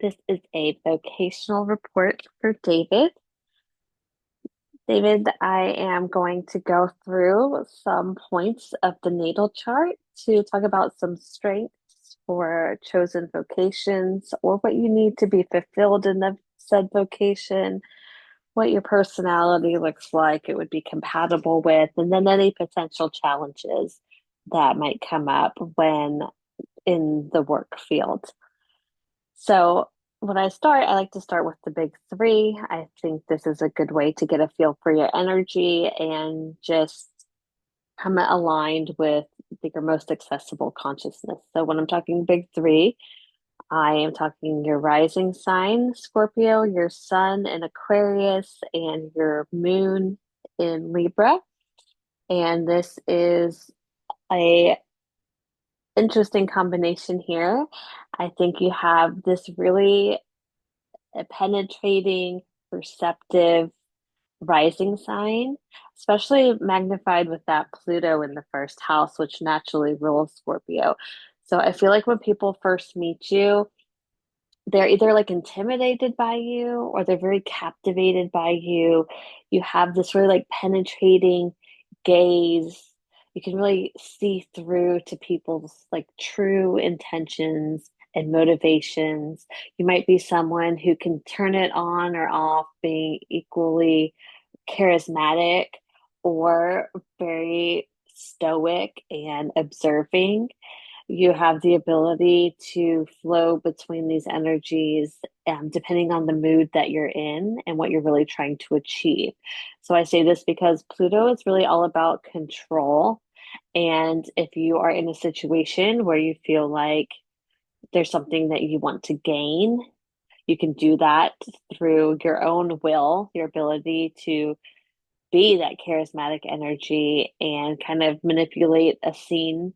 This is a vocational report for David. David, I am going to go through some points of the natal chart to talk about some strengths for chosen vocations or what you need to be fulfilled in the said vocation, what your personality looks like, it would be compatible with, and then any potential challenges that might come up when in the work field. So when I like to start with the big three. I think this is a good way to get a feel for your energy and just come aligned with your most accessible consciousness. So when I'm talking big three, I am talking your rising sign, Scorpio, your sun in Aquarius, and your moon in Libra. And this is a interesting combination here. I think you have this really a penetrating, perceptive rising sign, especially magnified with that Pluto in the first house, which naturally rules Scorpio. So I feel like when people first meet you, they're either like intimidated by you or they're very captivated by you. You have this really like penetrating gaze. You can really see through to people's like true intentions and motivations. You might be someone who can turn it on or off, being equally charismatic or very stoic and observing. You have the ability to flow between these energies, depending on the mood that you're in and what you're really trying to achieve. So I say this because Pluto is really all about control. And if you are in a situation where you feel like there's something that you want to gain, you can do that through your own will, your ability to be that charismatic energy and kind of manipulate a scene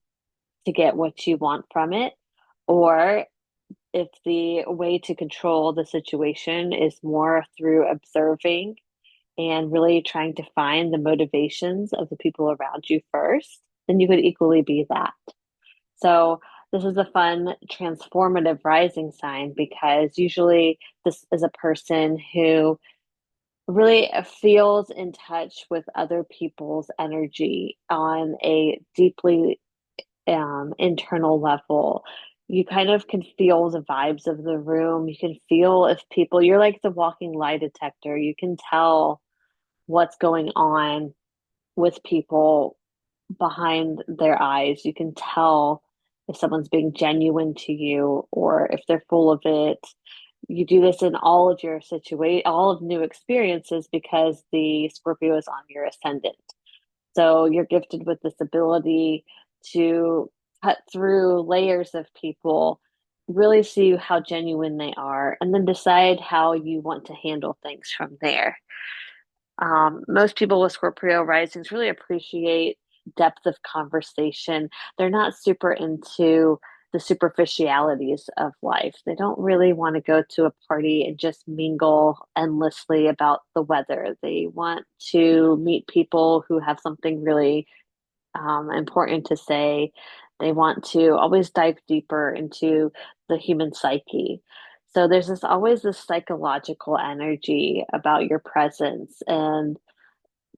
to get what you want from it. Or if the way to control the situation is more through observing and really trying to find the motivations of the people around you first, then you could equally be that. So this is a fun transformative rising sign because usually this is a person who really feels in touch with other people's energy on a deeply internal level. You kind of can feel the vibes of the room. You can feel if people, you're like the walking lie detector. You can tell what's going on with people behind their eyes. You can tell if someone's being genuine to you or if they're full of it. You do this in all of your all of new experiences because the Scorpio is on your ascendant. So you're gifted with this ability to cut through layers of people, really see how genuine they are, and then decide how you want to handle things from there. Most people with Scorpio risings really appreciate depth of conversation. They're not super into the superficialities of life. They don't really want to go to a party and just mingle endlessly about the weather. They want to meet people who have something really important to say. They want to always dive deeper into the human psyche. So there's this always this psychological energy about your presence and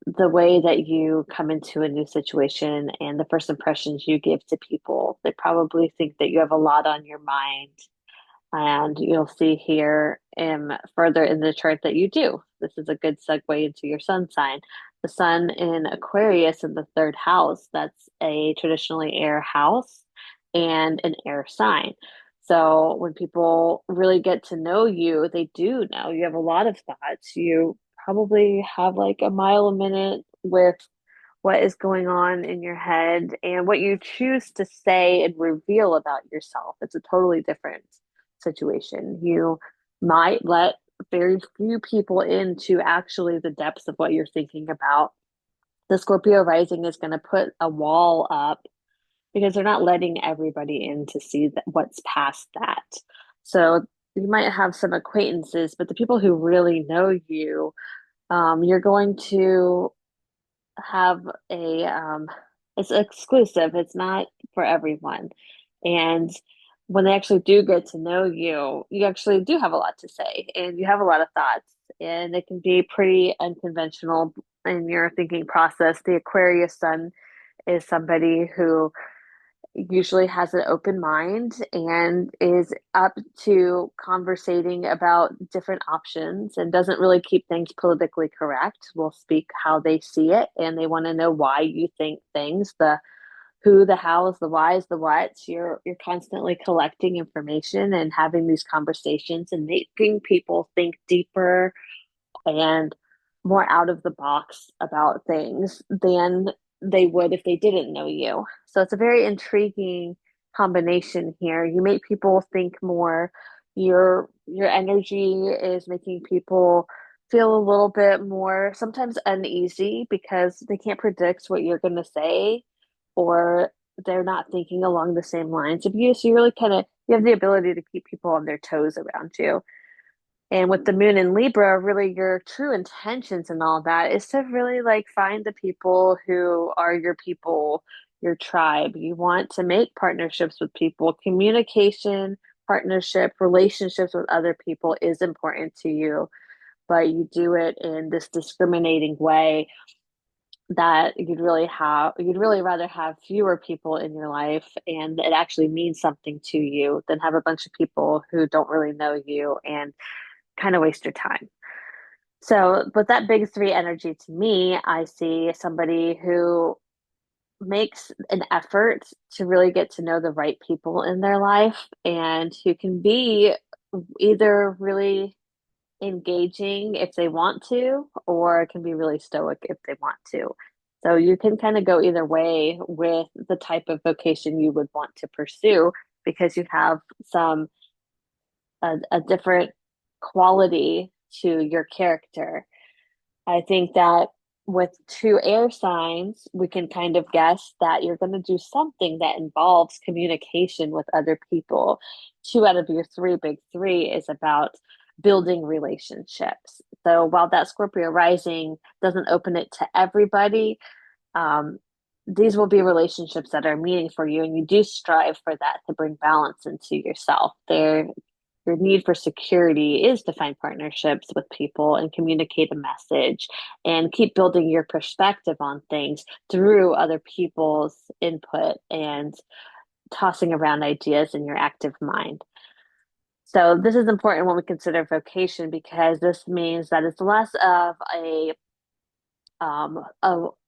the way that you come into a new situation and the first impressions you give to people. They probably think that you have a lot on your mind. And you'll see here further in the chart that you do. This is a good segue into your sun sign. The sun in Aquarius in the third house, that's a traditionally air house and an air sign. So when people really get to know you, they do know you have a lot of thoughts. You probably have like a mile a minute with what is going on in your head and what you choose to say and reveal about yourself. It's a totally different situation. You might let very few people into actually the depths of what you're thinking about. The Scorpio rising is going to put a wall up because they're not letting everybody in to see what's past that. So you might have some acquaintances, but the people who really know you, you're going to have it's exclusive. It's not for everyone. And when they actually do get to know you, you actually do have a lot to say and you have a lot of thoughts, and it can be pretty unconventional in your thinking process. The Aquarius sun is somebody who usually has an open mind and is up to conversating about different options and doesn't really keep things politically correct. Will speak how they see it, and they want to know why you think things, the who, the hows, the whys, the whats. You're constantly collecting information and having these conversations and making people think deeper and more out of the box about things than they would if they didn't know you. So it's a very intriguing combination here. You make people think more. Your energy is making people feel a little bit more sometimes uneasy because they can't predict what you're going to say, or they're not thinking along the same lines of you. So you really kind of you have the ability to keep people on their toes around you. And with the moon in Libra, really your true intentions and all that is to really like find the people who are your people, your tribe. You want to make partnerships with people. Communication, partnership, relationships with other people is important to you, but you do it in this discriminating way that you'd really rather have fewer people in your life and it actually means something to you than have a bunch of people who don't really know you and kind of waste your time. So, with that big three energy to me, I see somebody who makes an effort to really get to know the right people in their life and who can be either really engaging if they want to, or can be really stoic if they want to. So, you can kind of go either way with the type of vocation you would want to pursue because you have a different quality to your character. I think that with two air signs, we can kind of guess that you're going to do something that involves communication with other people. Two out of your three big three is about building relationships. So while that Scorpio rising doesn't open it to everybody, um, these will be relationships that are meaning for you, and you do strive for that to bring balance into yourself. Your need for security is to find partnerships with people and communicate a message and keep building your perspective on things through other people's input and tossing around ideas in your active mind. So this is important when we consider vocation because this means that it's less of a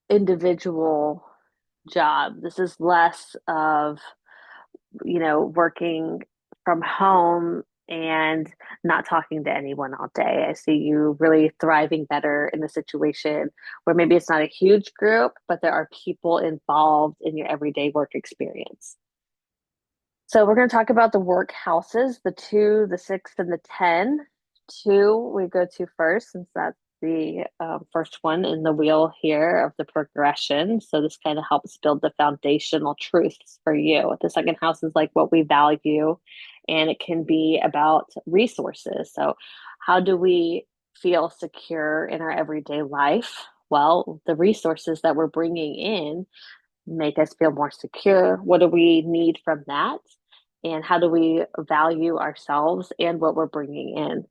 individual job. This is less of working from home and not talking to anyone all day. I see you really thriving better in a situation where maybe it's not a huge group, but there are people involved in your everyday work experience. So we're going to talk about the work houses, the two, the six, and the 10. Two, we go to first, since that's the first one in the wheel here of the progression. So this kind of helps build the foundational truths for you. The second house is like what we value, and it can be about resources. So, how do we feel secure in our everyday life? Well, the resources that we're bringing in make us feel more secure. What do we need from that? And how do we value ourselves and what we're bringing in?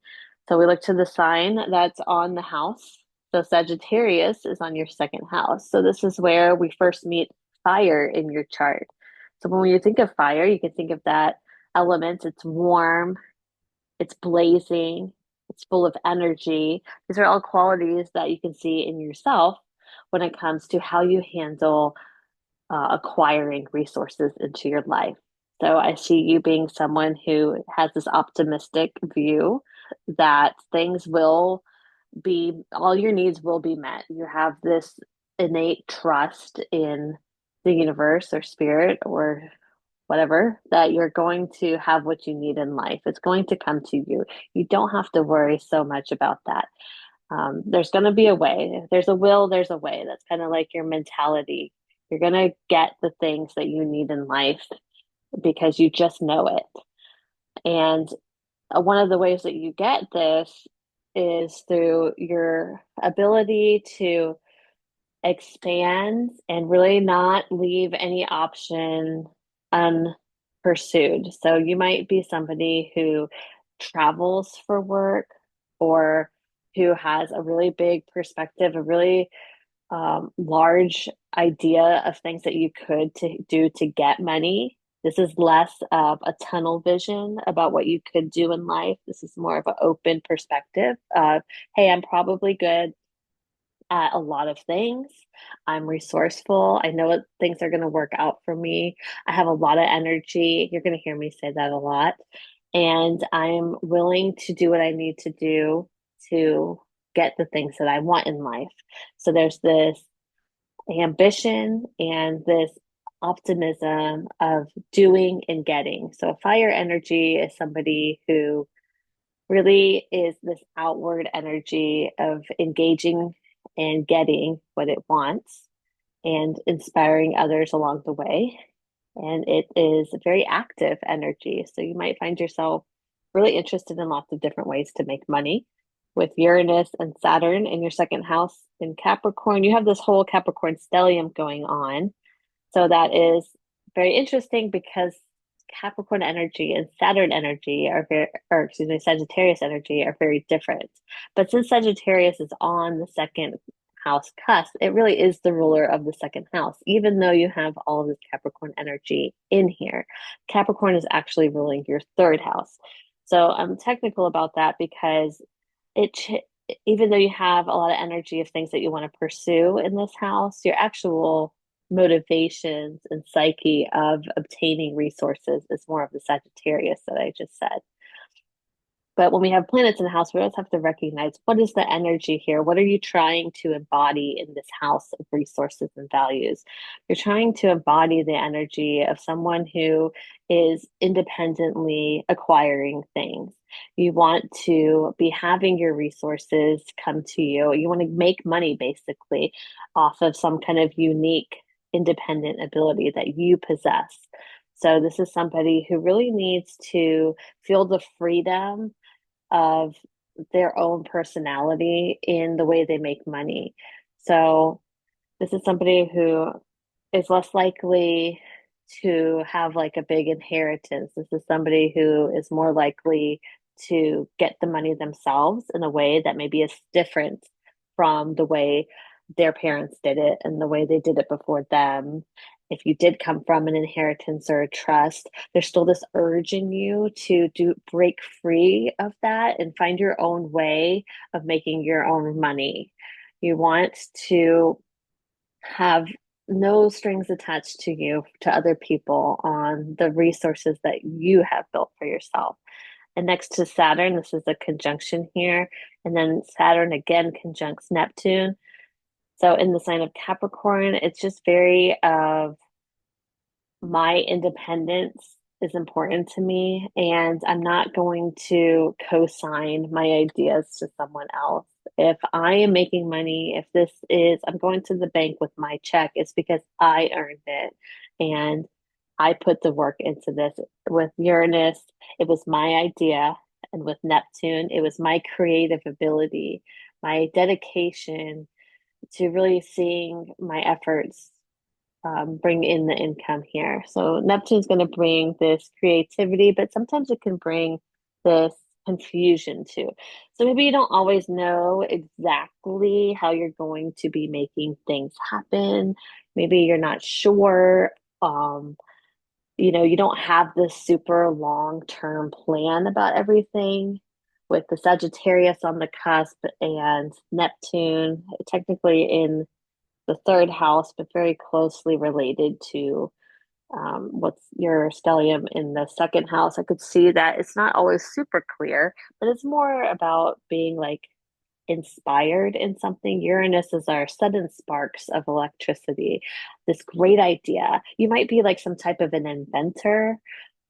So we look to the sign that's on the house. So Sagittarius is on your second house. So this is where we first meet fire in your chart. So when you think of fire, you can think of that element. It's warm, it's blazing, it's full of energy. These are all qualities that you can see in yourself when it comes to how you handle acquiring resources into your life. So I see you being someone who has this optimistic view that things will all your needs will be met. You have this innate trust in the universe or spirit or whatever, that you're going to have what you need in life. It's going to come to you. You don't have to worry so much about that. There's going to be a way. If there's a will, there's a way. That's kind of like your mentality. You're going to get the things that you need in life because you just know it. And one of the ways that you get this is through your ability to expand and really not leave any option unexplored. pursued. So you might be somebody who travels for work or who has a really big perspective, a really large idea of things that you could to do to get money. This is less of a tunnel vision about what you could do in life. This is more of an open perspective of, hey, I'm probably good at a lot of things. I'm resourceful. I know what things are going to work out for me. I have a lot of energy. You're going to hear me say that a lot. And I'm willing to do what I need to do to get the things that I want in life. So there's this ambition and this optimism of doing and getting. So fire energy is somebody who really is this outward energy of engaging and getting what it wants and inspiring others along the way. And it is a very active energy. So you might find yourself really interested in lots of different ways to make money. With Uranus and Saturn in your second house in Capricorn, you have this whole Capricorn stellium going on. So that is very interesting because Capricorn energy and Saturn energy are very, or excuse me, Sagittarius energy are very different. But since Sagittarius is on the second house cusp, it really is the ruler of the second house, even though you have all of this Capricorn energy in here. Capricorn is actually ruling your third house. So I'm technical about that because it even though you have a lot of energy of things that you want to pursue in this house, your actual motivations and psyche of obtaining resources is more of the Sagittarius that I just said. But when we have planets in the house, we always have to recognize what is the energy here? What are you trying to embody in this house of resources and values? You're trying to embody the energy of someone who is independently acquiring things. You want to be having your resources come to you. You want to make money basically off of some kind of unique independent ability that you possess. So, this is somebody who really needs to feel the freedom of their own personality in the way they make money. So this is somebody who is less likely to have like a big inheritance. This is somebody who is more likely to get the money themselves in a way that maybe is different from the way their parents did it and the way they did it before them. If you did come from an inheritance or a trust, there's still this urge in you to do break free of that and find your own way of making your own money. You want to have no strings attached to you, to other people on the resources that you have built for yourself. And next to Saturn, this is a conjunction here. And then Saturn again conjuncts Neptune. So in the sign of Capricorn, it's just very of my independence is important to me, and I'm not going to co-sign my ideas to someone else. If I am making money, if this is, I'm going to the bank with my check, it's because I earned it and I put the work into this. With Uranus, it was my idea, and with Neptune, it was my creative ability, my dedication to really seeing my efforts bring in the income here. So Neptune's going to bring this creativity, but sometimes it can bring this confusion too. So maybe you don't always know exactly how you're going to be making things happen. Maybe you're not sure. You don't have this super long-term plan about everything. With the Sagittarius on the cusp and Neptune technically in the third house, but very closely related to what's your stellium in the second house. I could see that it's not always super clear, but it's more about being like inspired in something. Uranus is our sudden sparks of electricity, this great idea. You might be like some type of an inventor,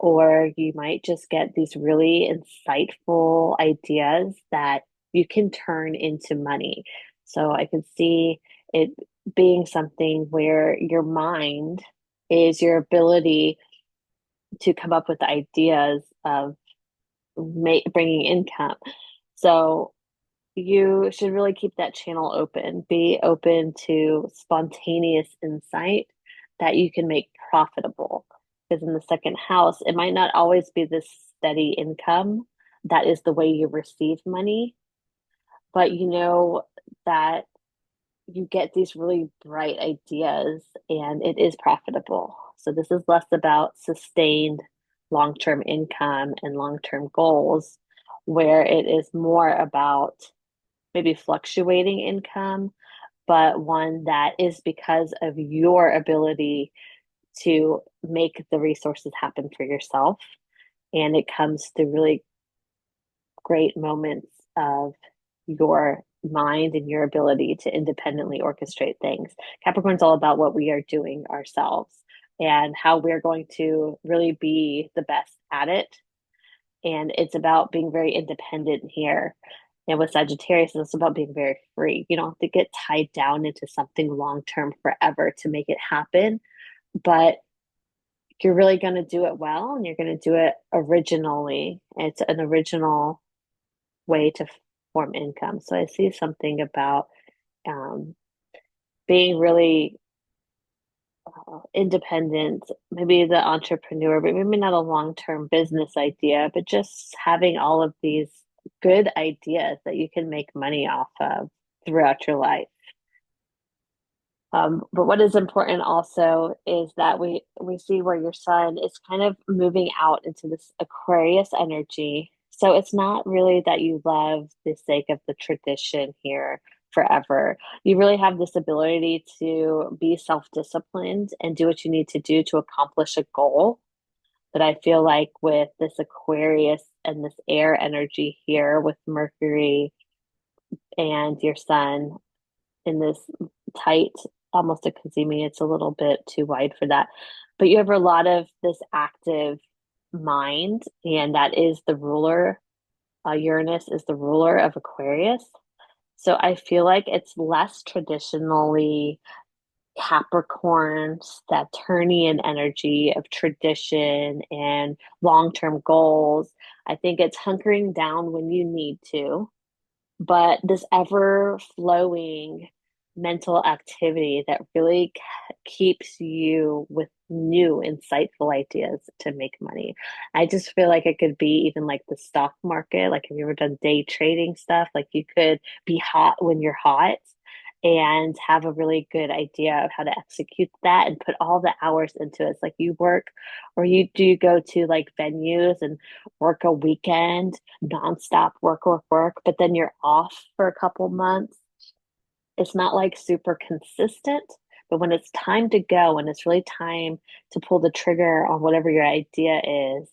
or you might just get these really insightful ideas that you can turn into money. So I can see it being something where your mind is your ability to come up with ideas of bringing income. So you should really keep that channel open. Be open to spontaneous insight that you can make profitable. Because in the second house, it might not always be this steady income. That is the way you receive money, but you know that you get these really bright ideas and it is profitable. So this is less about sustained long-term income and long-term goals, where it is more about maybe fluctuating income, but one that is because of your ability to make the resources happen for yourself. And it comes through really great moments of your mind and your ability to independently orchestrate things. Capricorn's all about what we are doing ourselves and how we're going to really be the best at it. And it's about being very independent here. And with Sagittarius, it's about being very free. You don't have to get tied down into something long term forever to make it happen, but you're really going to do it well and you're going to do it originally. It's an original way to form income. So I see something about um, being really independent, maybe the entrepreneur, but maybe not a long-term business idea, but just having all of these good ideas that you can make money off of throughout your life. But what is important also is that we see where your sun is kind of moving out into this Aquarius energy. So it's not really that you love the sake of the tradition here forever. You really have this ability to be self-disciplined and do what you need to do to accomplish a goal. But I feel like with this Aquarius and this air energy here with Mercury and your sun in this tight, almost a kazemi. It's a little bit too wide for that. But you have a lot of this active mind, and that is the ruler. Uranus is the ruler of Aquarius. So I feel like it's less traditionally Capricorn, Saturnian energy of tradition and long-term goals. I think it's hunkering down when you need to, but this ever flowing mental activity that really keeps you with new insightful ideas to make money. I just feel like it could be even like the stock market. Like, have you ever done day trading stuff? Like, you could be hot when you're hot and have a really good idea of how to execute that and put all the hours into it. It's like you work or you do go to like venues and work a weekend, nonstop work, work, work, but then you're off for a couple months. It's not like super consistent, but when it's time to go and it's really time to pull the trigger on whatever your idea is,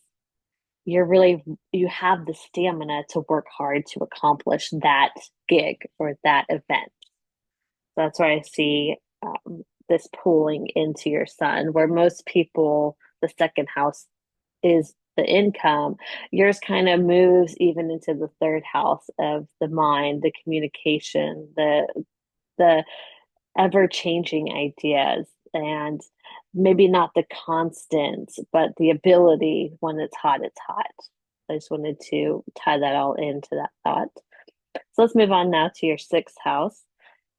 you have the stamina to work hard to accomplish that gig or that event. That's where I see this pulling into your sun, where most people, the second house is the income. Yours kind of moves even into the third house of the mind, the communication, the ever changing ideas, and maybe not the constant, but the ability when it's hot, it's hot. I just wanted to tie that all into that thought. So let's move on now to your sixth house.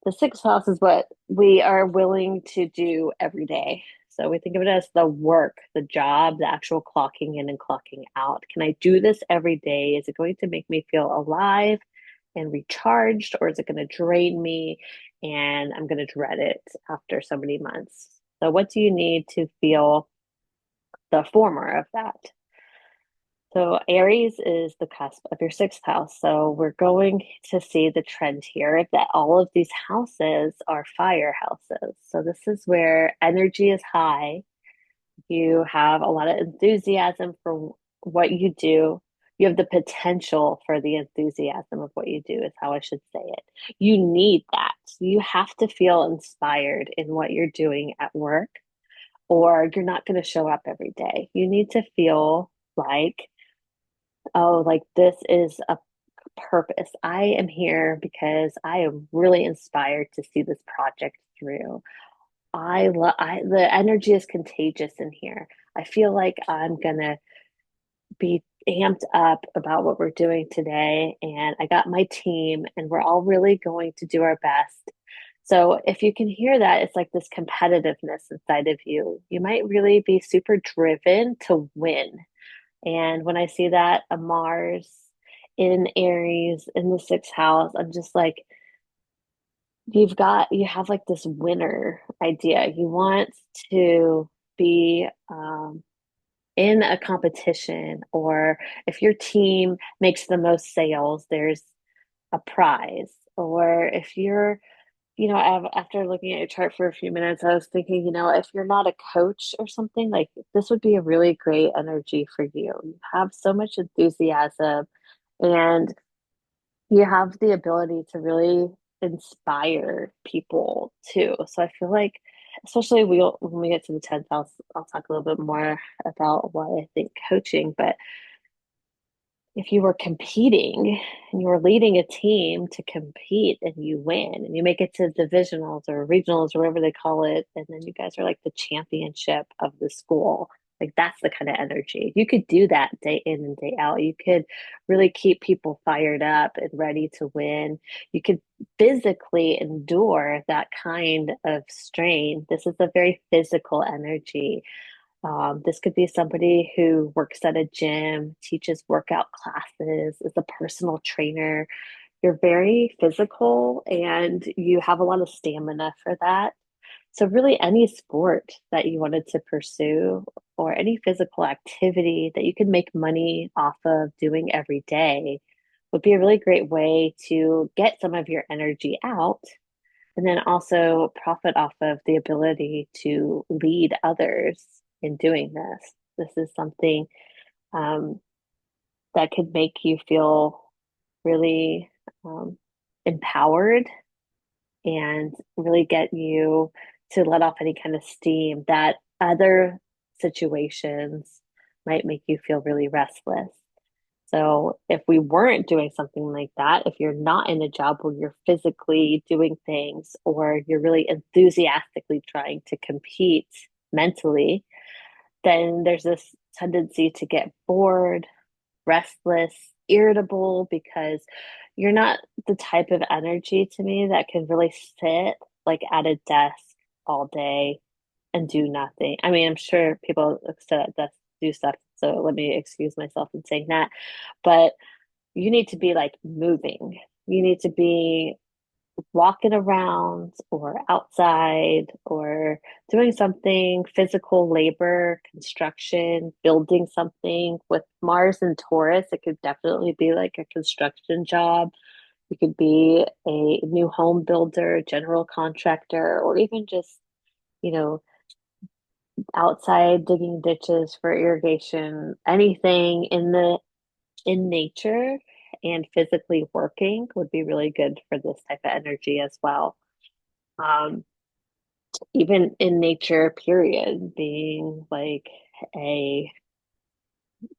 The sixth house is what we are willing to do every day. So we think of it as the work, the job, the actual clocking in and clocking out. Can I do this every day? Is it going to make me feel alive and recharged, or is it going to drain me and I'm going to dread it after so many months? So, what do you need to feel the former of that? So Aries is the cusp of your sixth house. So we're going to see the trend here that all of these houses are fire houses. So this is where energy is high. You have a lot of enthusiasm for what you do. You have the potential for the enthusiasm of what you do, is how I should say it. You need that. You have to feel inspired in what you're doing at work, or you're not going to show up every day. You need to feel like, oh, like this is a purpose. I am here because I am really inspired to see this project through. The energy is contagious in here. I feel like I'm gonna be amped up about what we're doing today, and I got my team, and we're all really going to do our best. So if you can hear that, it's like this competitiveness inside of you. You might really be super driven to win. And when I see that a Mars in Aries in the sixth house, I'm just like, you have like this winner idea. You want to be in a competition, or if your team makes the most sales, there's a prize. Or if you're, after looking at your chart for a few minutes, I was thinking, if you're not a coach or something, like this would be a really great energy for you. You have so much enthusiasm and you have the ability to really inspire people too. So I feel like, especially when we get to the 10th house, I'll talk a little bit more about why I think coaching, but if you were competing and you were leading a team to compete and you win and you make it to divisionals or regionals or whatever they call it, and then you guys are like the championship of the school. Like that's the kind of energy. You could do that day in and day out. You could really keep people fired up and ready to win. You could physically endure that kind of strain. This is a very physical energy. This could be somebody who works at a gym, teaches workout classes, is a personal trainer. You're very physical and you have a lot of stamina for that. So, really, any sport that you wanted to pursue or any physical activity that you can make money off of doing every day would be a really great way to get some of your energy out and then also profit off of the ability to lead others in doing this. This is something um, that could make you feel really empowered and really get you to let off any kind of steam that other situations might make you feel really restless. So if we weren't doing something like that, if you're not in a job where you're physically doing things or you're really enthusiastically trying to compete mentally, then there's this tendency to get bored, restless, irritable because you're not the type of energy to me that can really sit like at a desk all day and do nothing. I mean, I'm sure people sit at desks do stuff, so let me excuse myself in saying that. But you need to be like moving. You need to be walking around or outside or doing something physical labor, construction, building something. With Mars and Taurus, it could definitely be like a construction job. You could be a new home builder, general contractor, or even just, you know, outside digging ditches for irrigation, anything in nature and physically working would be really good for this type of energy as well. Um, Even in nature, period, being like a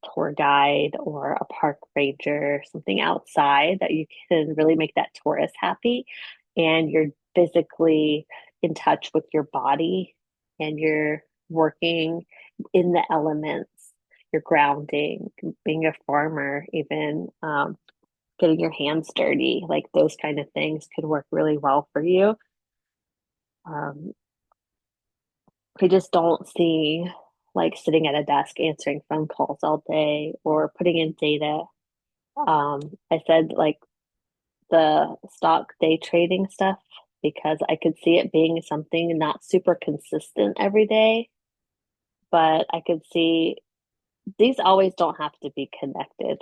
tour guide or a park ranger, something outside that you can really make that tourist happy and you're physically in touch with your body and you're working in the elements, you're grounding, being a farmer, even getting your hands dirty, like those kind of things could work really well for you. Um, I just don't see like sitting at a desk answering phone calls all day or putting in data. I said like the stock day trading stuff because I could see it being something not super consistent every day, but I could see these always don't have to be connected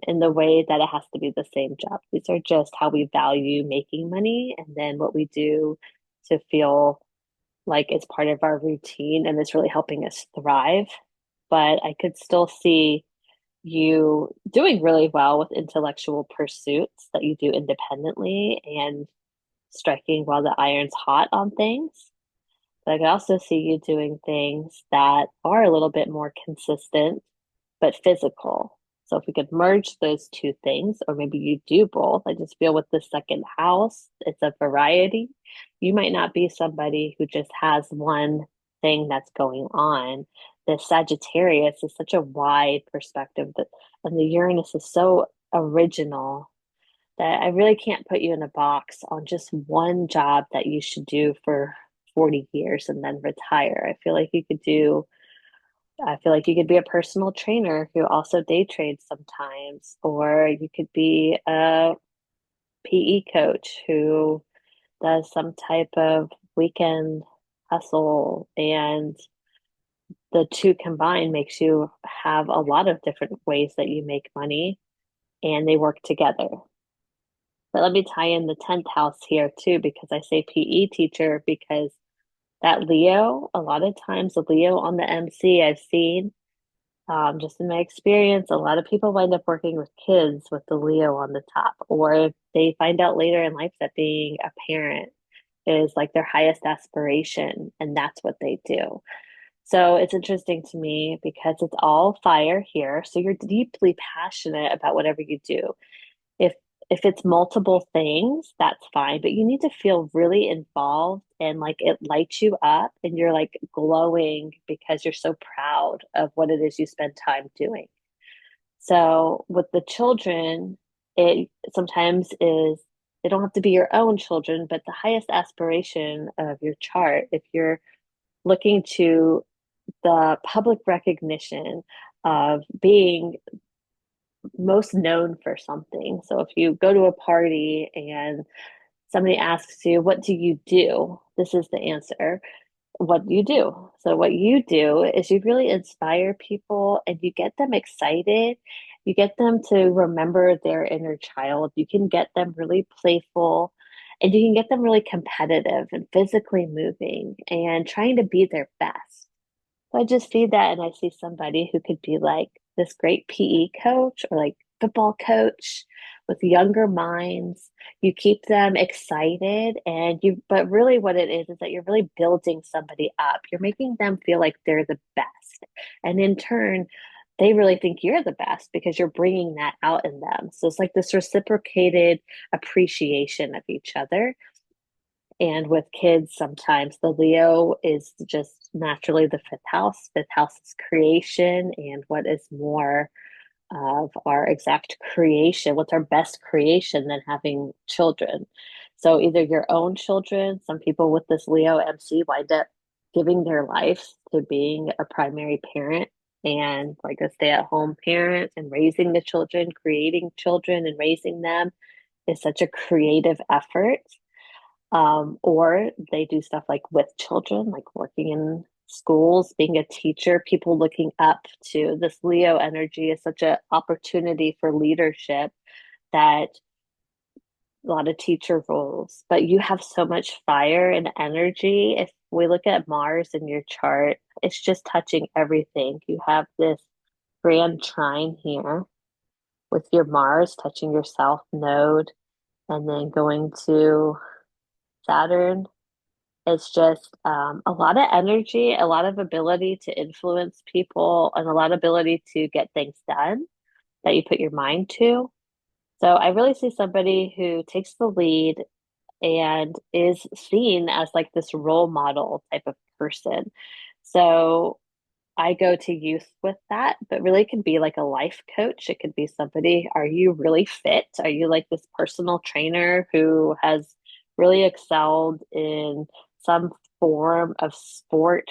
in the way that it has to be the same job. These are just how we value making money and then what we do to feel like it's part of our routine and it's really helping us thrive. But I could still see you doing really well with intellectual pursuits that you do independently and striking while the iron's hot on things. But I could also see you doing things that are a little bit more consistent but physical. So if we could merge those two things, or maybe you do both, I just feel with the second house, it's a variety. You might not be somebody who just has one thing that's going on. The Sagittarius is such a wide perspective that, and the Uranus is so original that I really can't put you in a box on just one job that you should do for 40 years and then retire. I feel like you could be a personal trainer who also day trades sometimes, or you could be a PE coach who does some type of weekend hustle, and the two combined makes you have a lot of different ways that you make money and they work together. But let me tie in the 10th house here too, because I say PE teacher because that Leo, a lot of times the Leo on the MC I've seen, just in my experience, a lot of people wind up working with kids with the Leo on the top, or they find out later in life that being a parent is like their highest aspiration, and that's what they do. So it's interesting to me because it's all fire here. So you're deeply passionate about whatever you do. If if it's multiple things, that's fine, but you need to feel really involved and like it lights you up and you're like glowing because you're so proud of what it is you spend time doing. So with the children, it sometimes is they don't have to be your own children, but the highest aspiration of your chart, if you're looking to the public recognition of being most known for something. So if you go to a party and somebody asks you, "What do you do?" This is the answer. What do you do? So, what you do is you really inspire people and you get them excited. You get them to remember their inner child. You can get them really playful and you can get them really competitive and physically moving and trying to be their best. So I just see that and I see somebody who could be like this great PE coach or like football coach with younger minds. You keep them excited and but really what it is that you're really building somebody up. You're making them feel like they're the best. And in turn, they really think you're the best because you're bringing that out in them. So it's like this reciprocated appreciation of each other. And with kids, sometimes the Leo is just naturally the fifth house. Fifth house is creation and what is more of our exact creation. What's our best creation than having children? So either your own children, some people with this Leo MC wind up giving their life to being a primary parent and like a stay-at-home parent and raising the children, creating children and raising them is such a creative effort. Or they do stuff like with children, like working in schools, being a teacher, people looking up to this Leo energy is such an opportunity for leadership that a lot of teacher roles, but you have so much fire and energy. If we look at Mars in your chart, it's just touching everything. You have this grand trine here with your Mars touching your South Node and then going to Saturn. It's just a lot of energy, a lot of ability to influence people, and a lot of ability to get things done that you put your mind to. So I really see somebody who takes the lead and is seen as like this role model type of person. So I go to youth with that, but really it could be like a life coach. It could be somebody, are you really fit? Are you like this personal trainer who has really excelled in some form of sport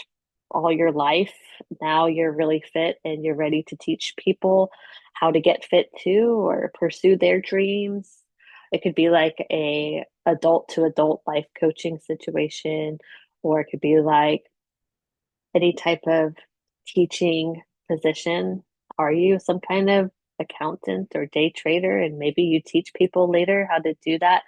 all your life? Now you're really fit and you're ready to teach people how to get fit too or pursue their dreams. It could be like a adult to adult life coaching situation, or it could be like any type of teaching position? Are you some kind of accountant or day trader? And maybe you teach people later how to do that.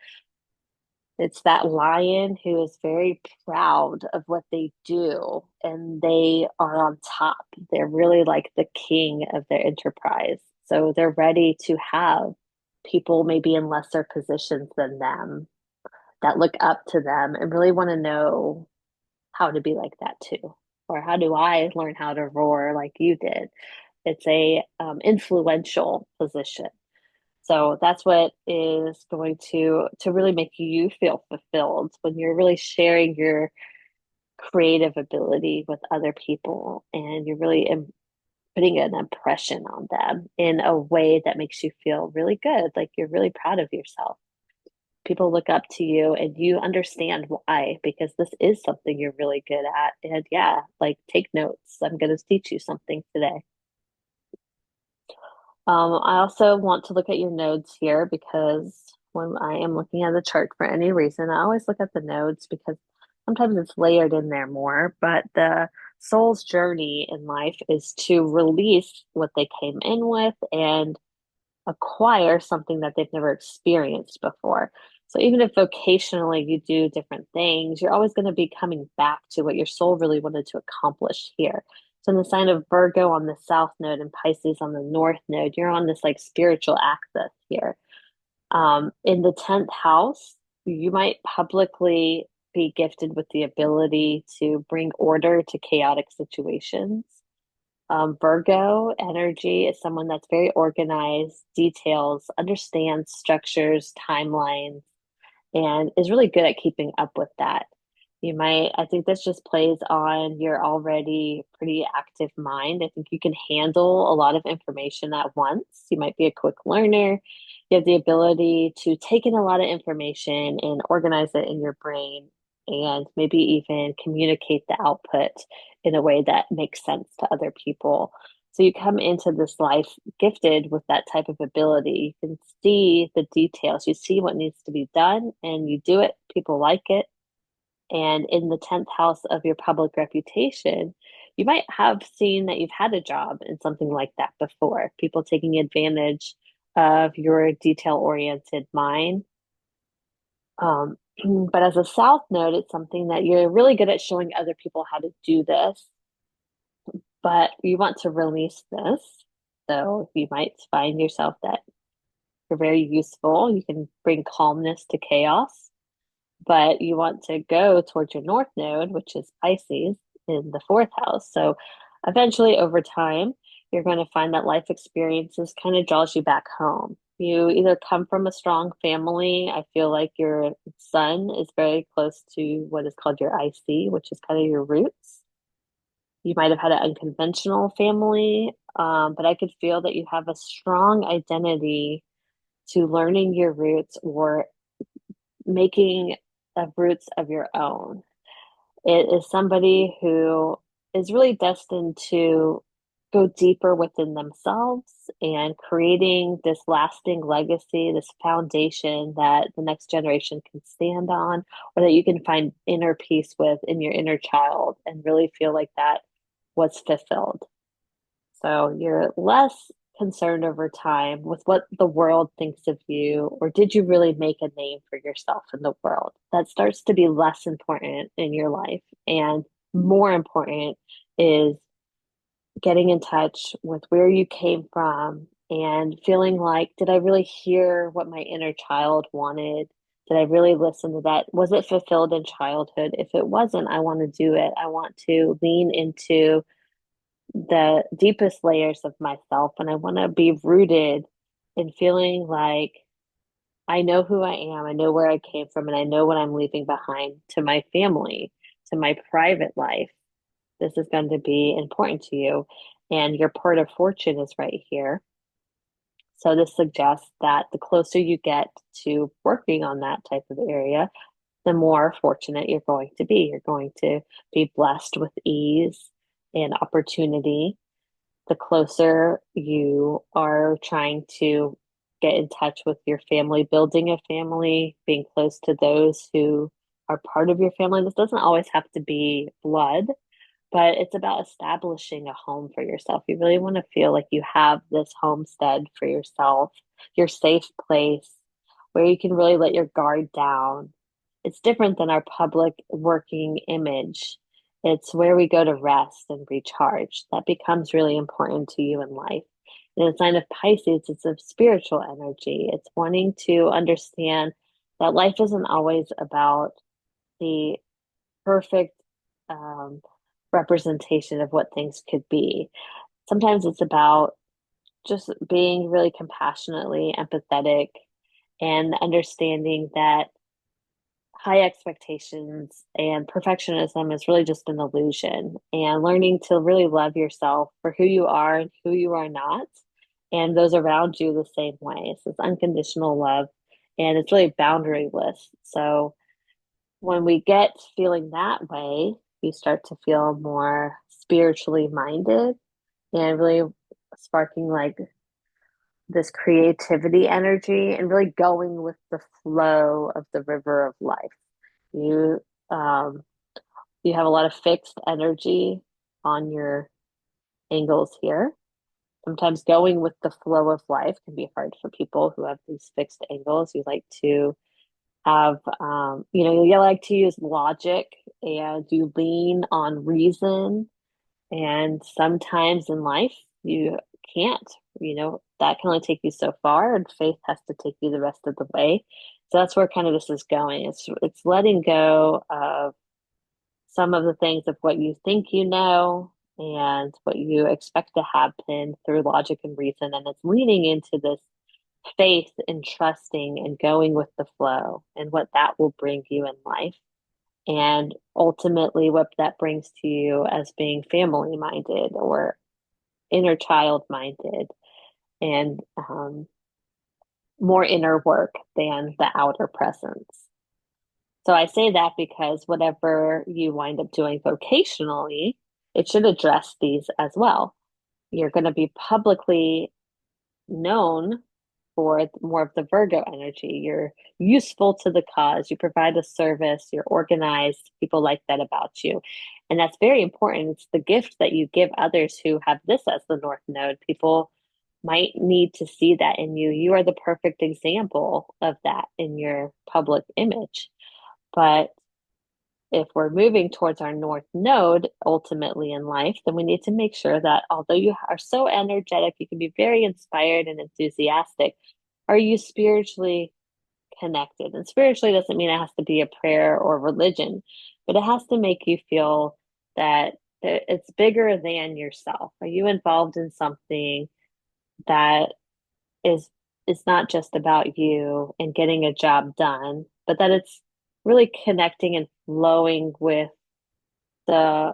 It's that lion who is very proud of what they do and they are on top. They're really like the king of their enterprise. So they're ready to have people maybe in lesser positions than them that look up to them and really want to know how to be like that too. Or how do I learn how to roar like you did? It's a influential position. So that's what is going to really make you feel fulfilled when you're really sharing your creative ability with other people and you're really putting an impression on them in a way that makes you feel really good, like you're really proud of yourself. People look up to you and you understand why, because this is something you're really good at. And yeah, like take notes. I'm going to teach you something today. I also want to look at your nodes here because when I am looking at the chart for any reason, I always look at the nodes because sometimes it's layered in there more. But the soul's journey in life is to release what they came in with and acquire something that they've never experienced before. So even if vocationally you do different things, you're always going to be coming back to what your soul really wanted to accomplish here. So in the sign of Virgo on the south node and Pisces on the north node, you're on this like spiritual axis here. In the 10th house, you might publicly be gifted with the ability to bring order to chaotic situations. Virgo energy is someone that's very organized, details, understands structures, timelines, and is really good at keeping up with that. I think this just plays on your already pretty active mind. I think you can handle a lot of information at once. You might be a quick learner. You have the ability to take in a lot of information and organize it in your brain and maybe even communicate the output in a way that makes sense to other people. So you come into this life gifted with that type of ability. You can see the details, you see what needs to be done, and you do it. People like it. And in the 10th house of your public reputation, you might have seen that you've had a job in something like that before, people taking advantage of your detail oriented mind. Um, but as a South node, it's something that you're really good at showing other people how to do this, but you want to release this. So you might find yourself that you're very useful. You can bring calmness to chaos, but you want to go towards your North Node, which is Pisces in the fourth house. So eventually, over time, you're going to find that life experiences kind of draws you back home. You either come from a strong family. I feel like your sun is very close to what is called your IC, which is kind of your roots. You might have had an unconventional family, but I could feel that you have a strong identity to learning your roots or making roots of your own. It is somebody who is really destined to go deeper within themselves and creating this lasting legacy, this foundation that the next generation can stand on, or that you can find inner peace with in your inner child and really feel like that was fulfilled. So you're less concerned over time with what the world thinks of you, or did you really make a name for yourself in the world? That starts to be less important in your life. And more important is getting in touch with where you came from and feeling like, did I really hear what my inner child wanted? Did I really listen to that? Was it fulfilled in childhood? If it wasn't, I want to do it. I want to lean into the deepest layers of myself, and I want to be rooted in feeling like I know who I am, I know where I came from, and I know what I'm leaving behind to my family, to my private life. This is going to be important to you, and your port of fortune is right here. So this suggests that the closer you get to working on that type of area, the more fortunate you're going to be. You're going to be blessed with ease and opportunity the closer you are trying to get in touch with your family, building a family, being close to those who are part of your family. This doesn't always have to be blood, but it's about establishing a home for yourself. You really want to feel like you have this homestead for yourself, your safe place where you can really let your guard down. It's different than our public working image. It's where we go to rest and recharge. That becomes really important to you in life. And the sign of Pisces, it's a spiritual energy. It's wanting to understand that life isn't always about the perfect um, representation of what things could be. Sometimes it's about just being really compassionately empathetic and understanding that high expectations and perfectionism is really just an illusion, and learning to really love yourself for who you are and who you are not, and those around you the same way. So it's unconditional love, and it's really boundaryless. So when we get feeling that way, you start to feel more spiritually minded and really sparking like this creativity energy and really going with the flow of the river of life. You um you have a lot of fixed energy on your angles here. Sometimes going with the flow of life can be hard for people who have these fixed angles. You like to have you like to use logic, and you lean on reason, and sometimes in life you can't. That can only take you so far, and faith has to take you the rest of the way. So that's where kind of this is going. It's letting go of some of the things of what you think you know and what you expect to happen through logic and reason, and it's leaning into this faith and trusting and going with the flow and what that will bring you in life, and ultimately what that brings to you as being family minded or inner child minded, and more inner work than the outer presence. So I say that because whatever you wind up doing vocationally, it should address these as well. You're going to be publicly known for more of the Virgo energy. You're useful to the cause. You provide a service. You're organized. People like that about you. And that's very important. It's the gift that you give others who have this as the North Node. People might need to see that in you. You are the perfect example of that in your public image. But if we're moving towards our North Node ultimately in life, then we need to make sure that although you are so energetic, you can be very inspired and enthusiastic. Are you spiritually connected? And spiritually doesn't mean it has to be a prayer or religion, but it has to make you feel that it's bigger than yourself. Are you involved in something that is it's not just about you and getting a job done, but that it's really connecting and flowing with the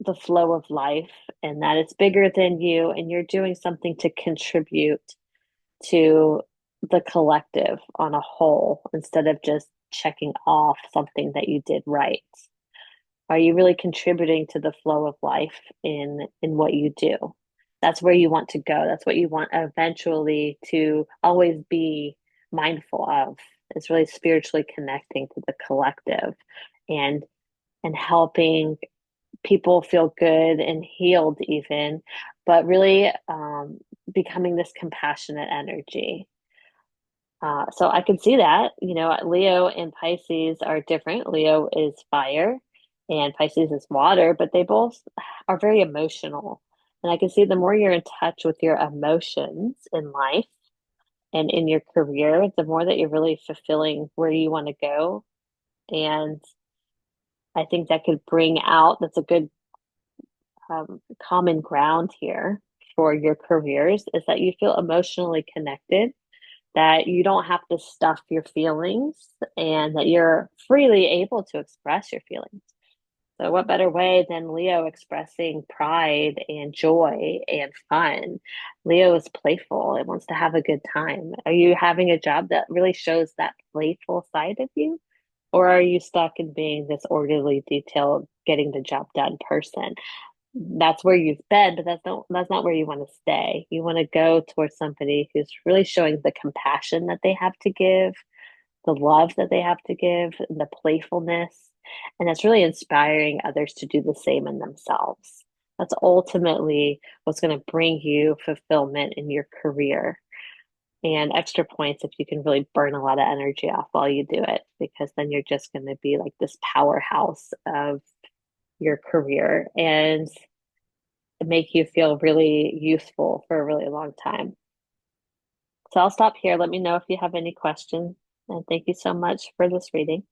the flow of life, and that it's bigger than you and you're doing something to contribute to the collective on a whole instead of just checking off something that you did right. Are you really contributing to the flow of life in what you do? That's where you want to go. That's what you want eventually to always be mindful of. It's really spiritually connecting to the collective, and helping people feel good and healed even, but really becoming this compassionate energy. So I can see that, Leo and Pisces are different. Leo is fire and Pisces is water, but they both are very emotional. And I can see the more you're in touch with your emotions in life and in your career, the more that you're really fulfilling where you want to go. And I think that could bring out, that's a good common ground here for your careers, is that you feel emotionally connected, that you don't have to stuff your feelings, and that you're freely able to express your feelings. So, what better way than Leo expressing pride and joy and fun? Leo is playful and wants to have a good time. Are you having a job that really shows that playful side of you? Or are you stuck in being this orderly, detailed, getting the job done person? That's where you've been, but that's not where you want to stay. You want to go towards somebody who's really showing the compassion that they have to give, the love that they have to give, and the playfulness. And that's really inspiring others to do the same in themselves. That's ultimately what's going to bring you fulfillment in your career, and extra points if you can really burn a lot of energy off while you do it, because then you're just going to be like this powerhouse of your career and make you feel really youthful for a really long time. So I'll stop here. Let me know if you have any questions. And thank you so much for this reading.